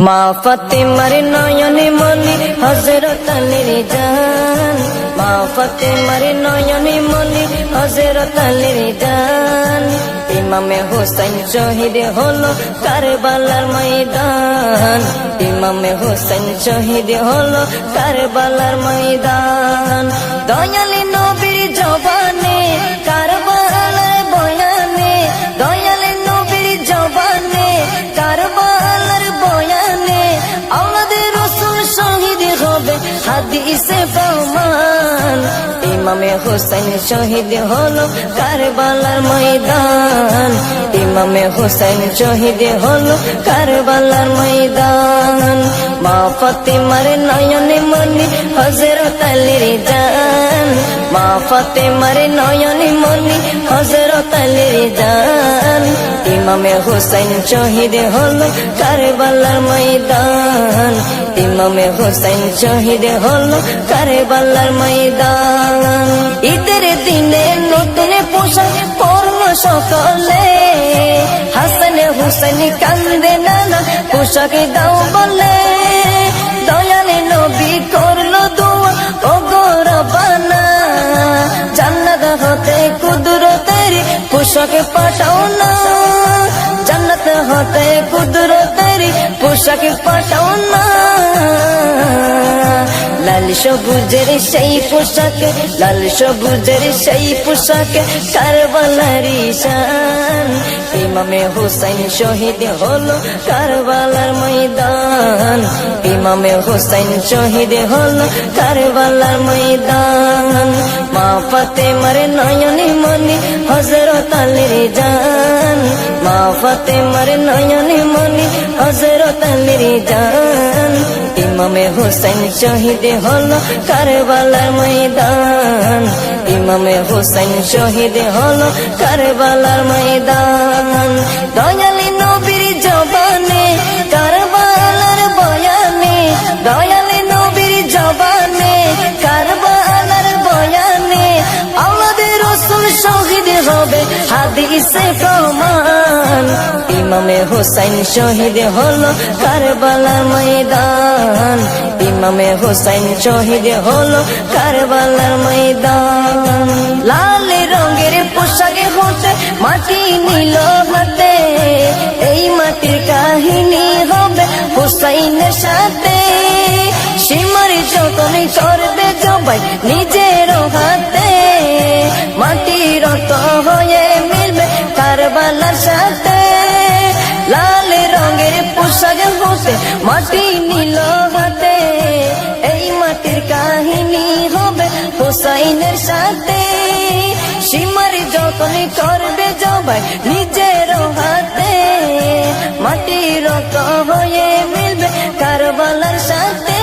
মা ফাতেমার নয়নে মনি হযরত আলীর জান, মা ফাতেমার নয়নে মনি হযরত আলীর জান। ইমামে হোসেন শহীদ হলো কারবালার ময়দান, ইমামে হোসেন শহীদ হলো কারবালার ময়দান। দয়ালি নবীর জবানে কারবালার বয়ানে, দয়ালি নবীর জবানে কারবালার বয়ানে আওলাদে রাসূল শহীদ হবে হাদিসে প্রমাণ। ইমামে হোসেন শহীদ হলো কারবালার ময়দান, ইমামে হোসেন শহীদ হলো কারবালার ময়দান। মা ফাতেমার নয়নে মনি হযরত আলীর জান, মা ফাতেমার নয়নে মনি হযরত আলীর জান। ইমামে হোসেন শহীদ হলো কারবালার ময়দান, ইমামে হোসেন শহীদ হলো কারবালার ময়দান। ঈদের দিনে নতুন পোশাক পরলো সকলে, হাসান হুসেন কান্দে নানা পোশাক দাও বলে। দয়ালে নবী করলো দোয়া ও গো রব্বানা, জান্নাত হতে কুদরতের পোশাক পাঠাও না, জান্নাত হতে কুদরতের পোশাক পাঠাও না। লাল সবুজের সেই পোশাকে, লাল সবুজের সেই পোশাকে কারবালার শান। ইমামে হোসেন শহীদ হলো কারবালার ময়দান, ইমামে হোসেন শহীদ হলো কারবালার ময়দান। মা ফাতেমার নয়নে মনি হযরত আলীর জান, মা ফাতেমার নয়নে মনি হযরত আলীর জান। ইমামে হোসেন শহীদ হলো কারবালার ময়দান, ইমামে হোসেন শহীদ হলো কারবালার ময়দান। দয়ালি নবীর জবানে কারবালার বয়ানে, দয়ালি নবীর জবানে কারবালার বয়ানে আওলাদে রাসূল শহীদ হবে হাদিসে প্রমাণ। ইমামে হোসেন শহীদ হলো কারবালার ময়দান, ইমামে হোসেন শহীদ হলো কারবালার ময়দান। লাল রঙের পোশাকে হতে মাটি নিল হাতে, এই মাটির কাহিনী হবে হুসাইনের সাথে। সীমার যতন করবে জবাই নিজের হাতে, মাটির রত হয়ে মিলবে কারবালার সাথে। লাল রঙের পোশাক হতে মাটি নিল হাতে, এই মাটির কাহিনী হবে হুসাইনের সাথে। সীমার যতন করবে জবাই নিজের হাতে, মাটির রত হয়ে মিলবে কারবালার সাথে।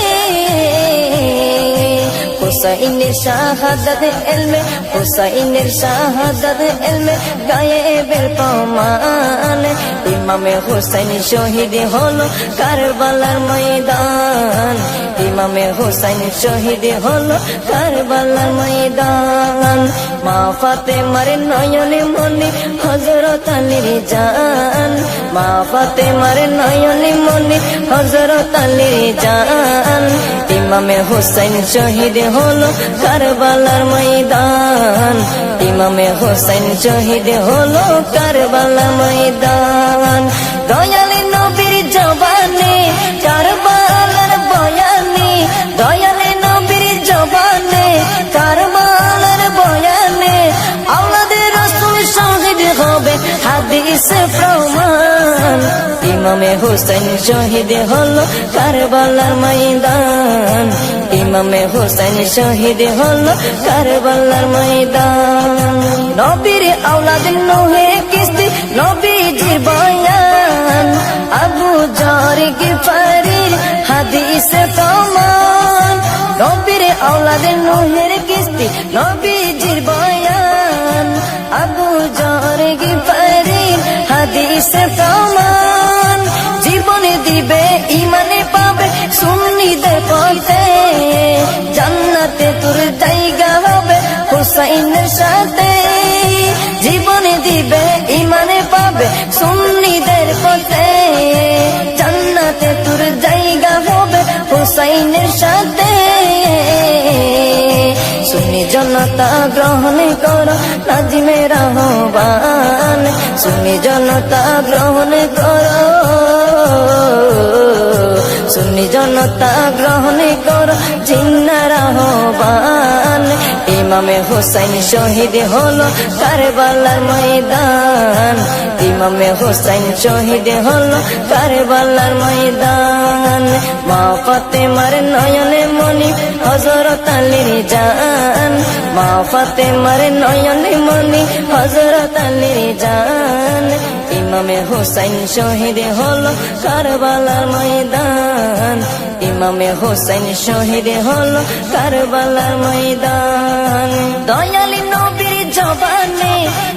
হুসাইনের শাহাদাত ইলমে, হুসাইনের শাহাদাত ইলমে গায়েবের প্রমাণ। ইমামে হোসেন শহীদ হলো কারবালার ময়দান, ইমামে হোসেন শহীদ হলো কারবালার ময়দান। মা ফাতেমার নয়নে মনি হযরত আলীর জান, মা ফাতেমার নয়নে মনি হযরত আলীর জান। ইমামে হোসেন শহীদ হলো কারবালার ময়দান, ইমামে হোসেন শহীদ হলো কারবালার ময়দান। দয়ালি নবীর জবানে কারবালার বয়ানে, দয়ালি নবীর জবানে কারবালার বয়ানে আওলাদে রাসূল শহীদ হবে হাদিসে প্রমাণ। ইমামে হোসেন শহীদ হলো কারবালার ময়দান, ইমামে হোসেন শহীদ হলো কারবালার ময়দান। নবীর আওলাদ নূহে কিস্তি নবীজির বয়ান, আবু যর গিফারির হাদিসে প্রমাণ। নবীর আওলাদ নূহের কিস্তি নবীজির বয়ান, আবু যর গিফারির হাদিসে প্রমাণ। জীবনে দিবে ইমানে পাবে সুন্নিদের পথে, জান্নাতে তোর জায়গা হবে হুসাইনের সাথে। জীবনে দিবে ইমানে পাবে সুন্নিদের পথে, জান্নাতে তোর গ্রহণ করো নাজিমের আহ্বান সুন্নি জনতা গ্রহণ করো সুন্নি জনতা গ্রহণ করো জিন্নার আহ্বান ইমামে হুসাইন শহীদ হলো কারবালার ময়দান ইমামে হুসাইন শহীদ হলো কারবালার ময়দান মা ফাতেমার নয়নে মনি হযরত আলীর জান মা ফাতেমার নয়নে মনি হযরত আলীর জান ইমামে হুসাইন শহীদ হলো কারবালার ময়দান ইমামে হুসাইন শহীদ হলো কারবালার ময়দান দয়ালি নবীর জবানে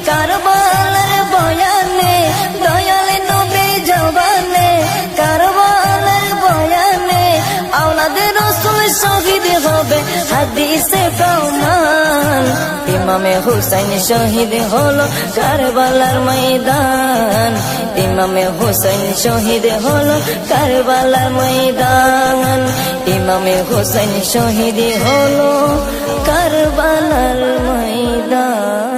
কারবালার বয়ানে দয়ালি নবীর জবানে কারবালার বয়ানে আওলাদে রাসূল শহীদ হবে হাদিসে প্রমাণ ইমামে হুসাইন শহীদ হলো কারবালার ময়দান ইমামে হুসাইন শহীদ হলো কারবালার ময়দান ইমামে হুসাইন শহীদ হলো কারবালার ময়দান।